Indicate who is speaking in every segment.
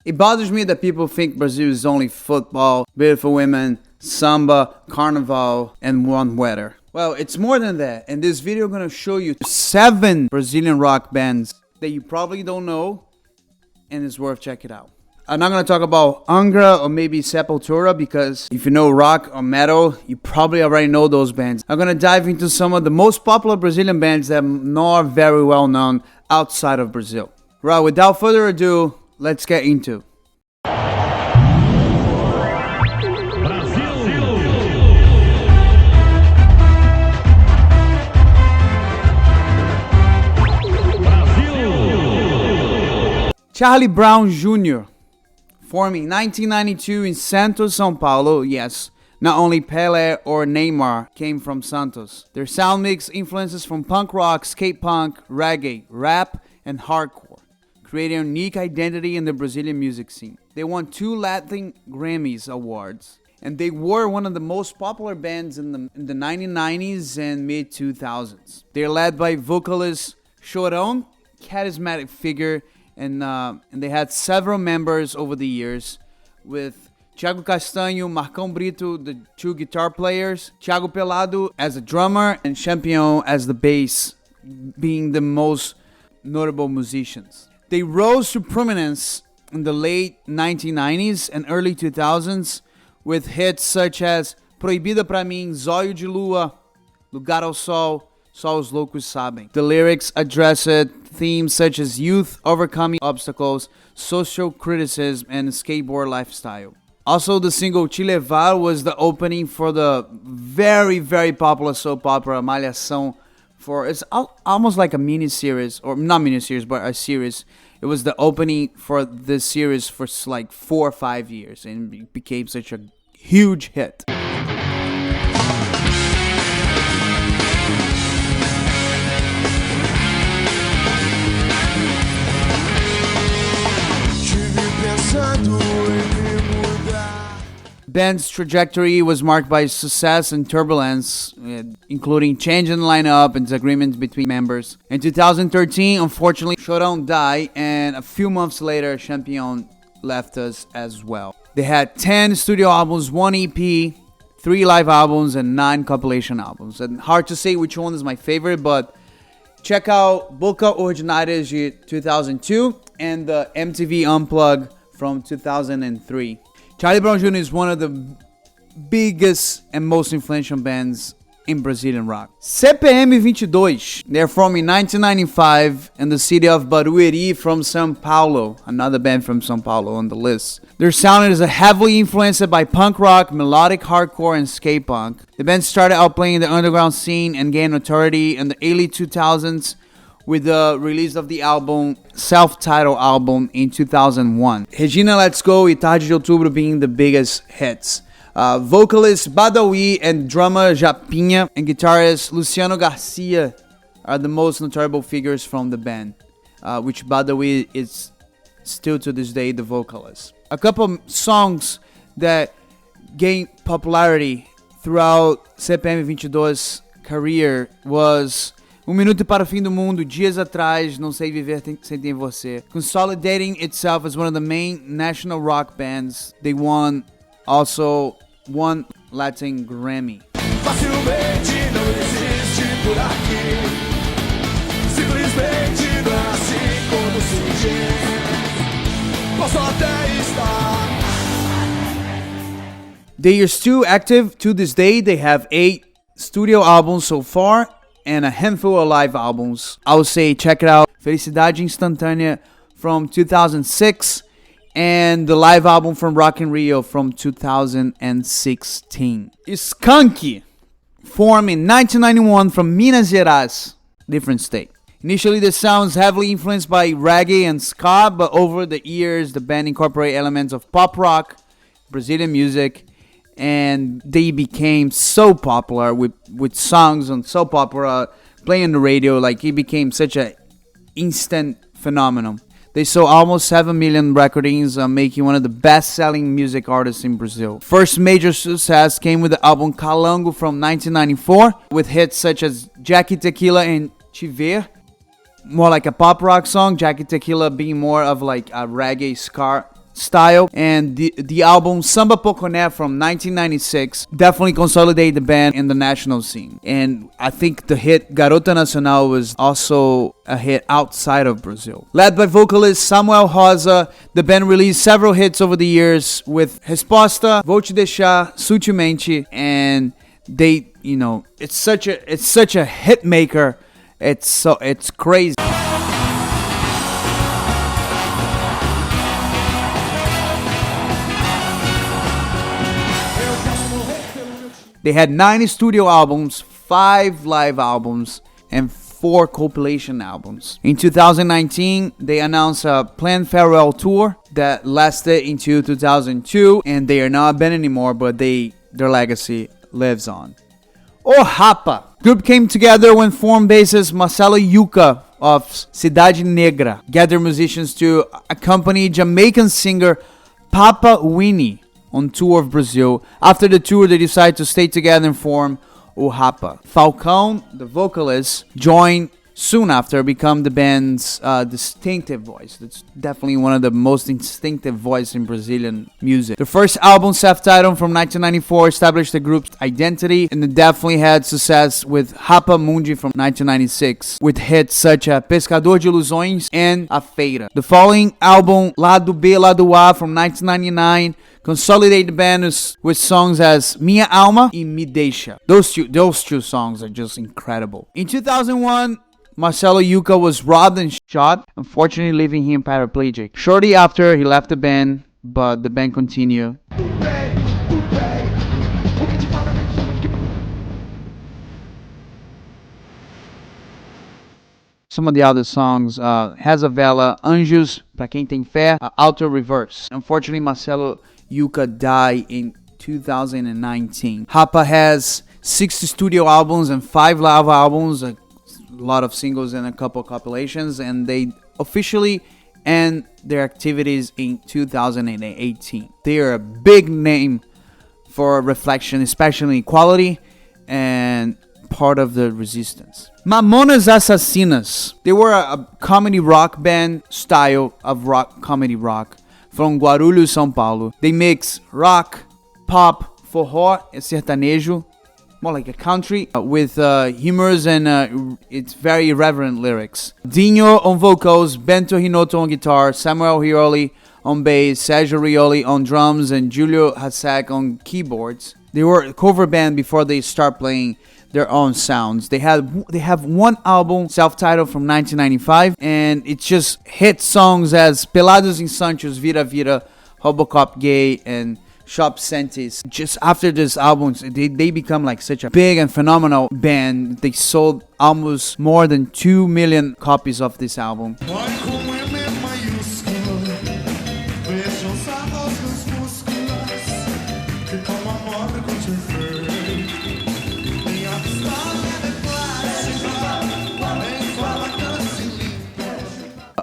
Speaker 1: It bothers me that people think Brazil is only football, beautiful women, samba, carnival, and warm weather. Well, it's more than that. In this video, I'm gonna show you 7 Brazilian rock bands that you probably don't know, and it's worth checking out. I'm not gonna talk about Angra or maybe Sepultura because if you know rock or metal, you probably already know those bands. I'm gonna dive into some of the most popular Brazilian bands that are not very well known outside of Brazil. Right, without further ado, let's get into. Charlie Brown Jr., forming 1992 in Santos, São Paulo. Yes, not only Pelé or Neymar came from Santos. Their sound mix influences from punk rock, skate punk, reggae, rap, and hardcore, creating a unique identity in the Brazilian music scene. They won 2 Latin Grammys awards, and they were one of the most popular bands in the 1990s and mid-2000s. They're led by vocalist Chorão, charismatic figure, and they had several members over the years, with Thiago Castanho, Marcão Brito, the 2 guitar players, Thiago Pelado as a drummer, and Champion as the bass, being the most notable musicians. They rose to prominence in the late 1990s and early 2000s with hits such as Proibida Pra Mim, Zóio de Lua, Lugar ao Sol, Só os Loucos Sabem. The lyrics addressed themes such as youth overcoming obstacles, social criticism, and skateboard lifestyle. Also, the single Te Levar was the opening for the very, very popular soap opera Malhação. It's almost like a mini-series, or not mini-series, but a series. It was the opening for this series for like 4 or 5 years, and it became such a huge hit. Band's trajectory was marked by success and turbulence, including change in the lineup and disagreements between members. In 2013, unfortunately, Chorão died, and a few months later, Champion left us as well. They had 10 studio albums, 1 EP, 3 live albums, and 9 compilation albums. And hard to say which one is my favorite, but check out Boca Ordinárias de 2002 and the MTV Unplugged from 2003. Charlie Brown Jr. is one of the biggest and most influential bands in Brazilian rock. CPM 22, they're from in 1995 in the city of Barueri from São Paulo, another band from São Paulo on the list. Their sound is heavily influenced by punk rock, melodic hardcore, and skate punk. The band started out playing in the underground scene and gained notoriety in the early 2000s with the release of the album, self-titled album, in 2001. Regina Let's Go e Tarde de Outubro being the biggest hits. Vocalist Badawi and drummer Japinha and guitarist Luciano Garcia are the most notable figures from the band, which Badawi is still to this day the vocalist. A couple songs that gained popularity throughout CPM 22's career was Minuto para o Fim do Mundo, Dias Atrás, Não Sei Viver Sem Ter Você. Consolidating itself as one of the main national rock bands, they won also 1 Latin Grammy. Facilmente não existe por aqui. Simplesmente não é assim como surgir. Posso até estar. They are still active to this day. They have 8 studio albums so far and a handful of live albums. I would say check it out. Felicidade Instantânea from 2006 and the live album from Rock in Rio from 2016. Skank, formed in 1991 from Minas Gerais, different state. Initially, the sounds heavily influenced by reggae and ska, but over the years, the band incorporated elements of pop rock, Brazilian music, and they became so popular with songs on soap opera, playing on the radio, like it became such an instant phenomenon. They sold almost 7 million recordings, making one of the best-selling music artists in Brazil. First major success came with the album Calango from 1994, with hits such as Jackie Tequila and Te Ver, more like a pop rock song, Jackie Tequila being more of like a reggae ska style, and the album Samba Poconé from 1996 definitely consolidated the band in the national scene. And I think the hit Garota Nacional was also a hit outside of Brazil. Led by vocalist Samuel Rosa, the band released several hits over the years with Resposta, Vou Te Deixar, Sutilmente, and they, it's such a hit maker. It's crazy. They had 9 studio albums, 5 live albums, and 4 compilation albums. In 2019, they announced a planned farewell tour that lasted into 2002, and they are not a band anymore, but their legacy lives on. Rappa. Group came together when formed bassist Marcelo Yuca of Cidade Negra gathered musicians to accompany Jamaican singer Papa Winnie on tour of Brazil. After the tour, they decided to stay together and form Rappa. Falcão, the vocalist, joined soon after, become the band's distinctive voice. That's definitely one of the most distinctive voices in Brazilian music. The first album, self-titled from 1994, established the group's identity, and it definitely had success with Rappa Mundi from 1996, with hits such as Pescador de Ilusões and A Feira. The following album, Lado B, Lado A from 1999, consolidated the band with songs as Minha Alma e Me Deixa. Those two songs are just incredible. In 2001, Marcelo Yuca was robbed and shot, unfortunately leaving him paraplegic. Shortly after, he left the band, but the band continued. Some of the other songs, Reza Vela, Anjos, Pra Quem Tem Fé, Auto Reverse. Unfortunately, Marcelo Yuca died in 2019. Rappa has 6 studio albums and 5 live albums, a lot of singles and a couple compilations, and they officially end their activities in 2018. They are a big name for reflection, especially equality, and part of the resistance. Mamonas Assassinas. They were a comedy rock band style of comedy rock from Guarulhos, São Paulo. They mix rock, pop, forró, and sertanejo, more like a country, with humors and it's very irreverent lyrics. Dinho on vocals, Bento Hinotto on guitar, Samuel Rioli on bass, Sergio Rioli on drums, and Julio Hasek on keyboards. They were a cover band before they start playing their own sounds. They have one album, self-titled, from 1995, and it's just hit songs as Pelados em Santos, Vira Vira, Robocop Gay, and Shop Sentis. Just after this album, they become like such a big and phenomenal band. They sold almost more than 2 million copies of this album.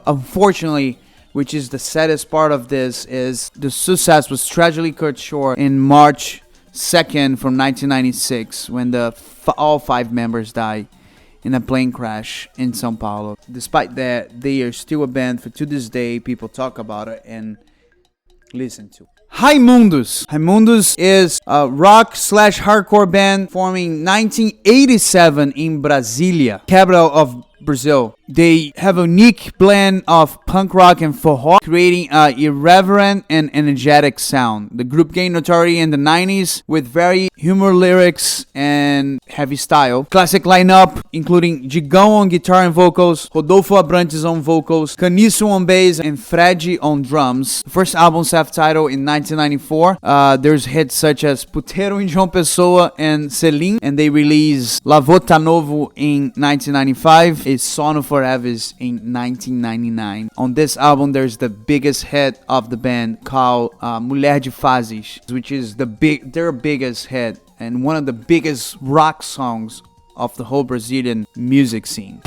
Speaker 1: Unfortunately, which is the saddest part of this, is the success was tragically cut short in March 2nd from 1996 when all 5 members died in a plane crash in São Paulo. Despite that, they are still a band to this day. People talk about it and listen to. Raimundos. Raimundos is a rock/hardcore band forming 1987 in Brasília, capital of Brazil. They have a unique blend of punk rock and forró, creating an irreverent and energetic sound. The group gained notoriety in the 90s with very humor lyrics and heavy style. Classic lineup including Gigão on guitar and vocals, Rodolfo Abrantes on vocals, Caniço on bass, and Fred on drums. The first album, self-titled, in 1994. There's hits such as Puteiro em João Pessoa and Selim, and they released Lavota Novo in 1995. It's Sono Forever's in 1999. On this album, there's the biggest hit of the band called Mulher de Fases, which is their biggest hit and one of the biggest rock songs of the whole Brazilian music scene.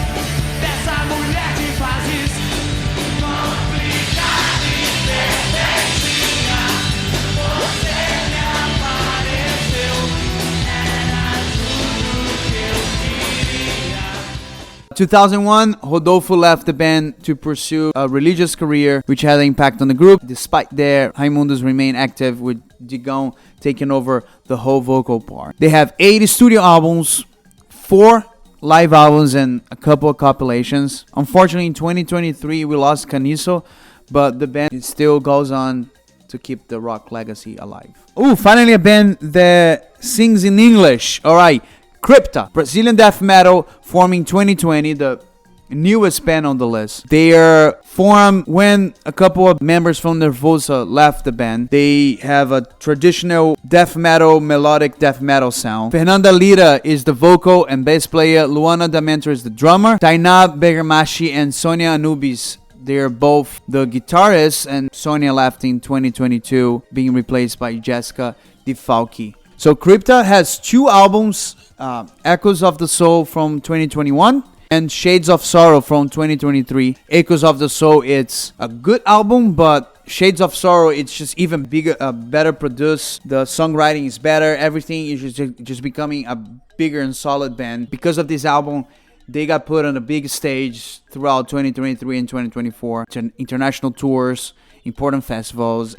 Speaker 1: 2001, Rodolfo left the band to pursue a religious career, which had an impact on the group. Despite that, Raimundos remain active, with Digão taking over the whole vocal part. They have 80 studio albums, 4 live albums, and a couple of compilations. Unfortunately, in 2023, we lost Caniço, but the band still goes on to keep the rock legacy alive. Oh, finally a band that sings in English. Alright, Crypta, Brazilian death metal, forming 2020, the newest band on the list. They are formed when a couple of members from Nervosa left the band. They have a traditional death metal, melodic death metal sound. Fernanda Lira is the vocal and bass player. Luana D'Amentor is the drummer. Tainá Bergamashi and Sonia Anubis, they're both the guitarists, and Sonia left in 2022, being replaced by Jessica DeFalchi. So Crypta has 2 albums, Echoes of the Soul from 2021 and Shades of Sorrow from 2023. Echoes of the Soul, it's a good album, but Shades of Sorrow, it's just even bigger, better produced. The songwriting is better. Everything is just becoming a bigger and solid band. Because of this album, they got put on a big stage throughout 2023 and 2024. International tours, important festivals.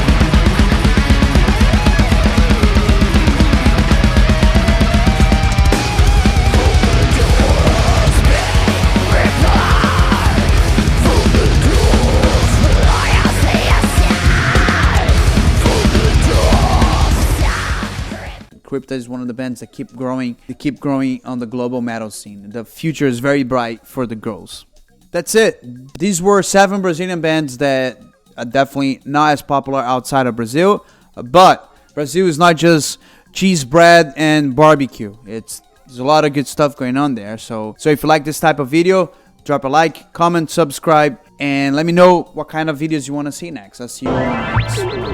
Speaker 1: Crypta is one of the bands that keep growing. They keep growing on the global metal scene. The future is very bright for the girls. That's it. These were 7 Brazilian bands that are definitely not as popular outside of Brazil. But Brazil is not just cheese bread and barbecue. There's a lot of good stuff going on there. So if you like this type of video, drop a like, comment, subscribe, and let me know what kind of videos you want to see next. I'll see you next.